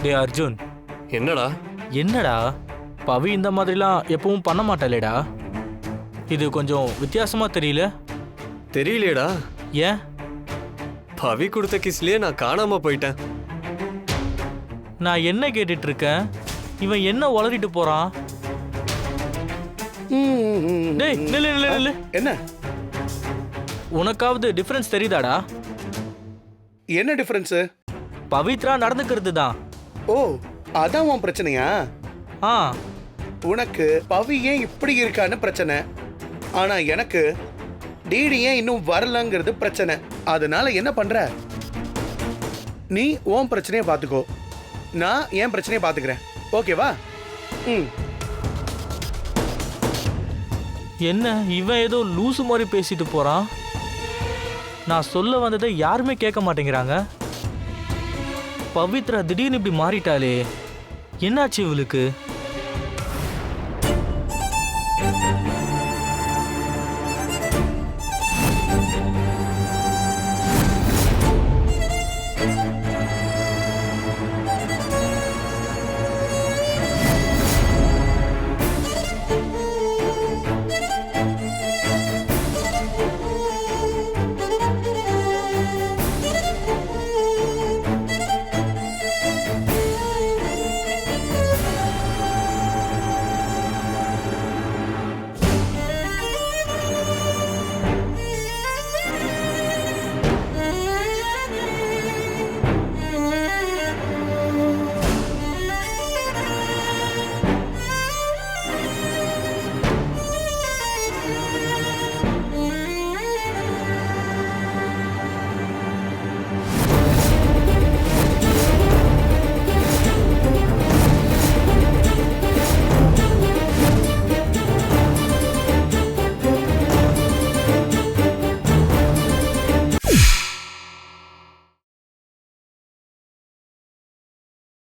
டே அர்ஜுன், என்னடா? என்னடா பவி இந்த மாதிரிலாம் எப்பவும் பண்ண மாட்டாளேடா. இது கொஞ்சம் வித்தியாசமா தெரியல. தெரியலையேடா. ஏன்? பவி கொடுத்த கிஸ்லயே நான் காணாம போயிட்டேன். நான் என்ன கேட்டுட்டு இருக்கேன், இவன் என்ன உளறிட்டு போறான்? டேய் நில்லு நில்லு நில்லு. என்ன உனக்காவது டிஃபரன்ஸ் தெரியுதாடா? என்ன டிஃபரன்ஸ்? பவித்ரா நடந்துக்கிறது தான். ஓ, அதான் உன் பிரச்சனையா? ஆ, உனக்கு பவி ஏன் இப்படி இருக்கான்னு பிரச்சனை, ஆனா எனக்கு டிடி ஏன் இன்னும் வரலங்கிறது பிரச்சனை. அதனால என்ன பண்ற, நீ உன் பிரச்சனையை பார்த்துக்கோ, நான் என் பிரச்சனையை பார்த்துக்கிறேன். ஓகேவா? ம். என்ன இவன் ஏதோ லூசு மாதிரி பேசிட்டு போறான். நான் சொல்ல வந்ததை யாருமே கேட்க மாட்டேங்கிறாங்க. பவித்ரா திடீர்னு இப்படி மாறிட்டாளே, என்னாச்சு இவளுக்கு?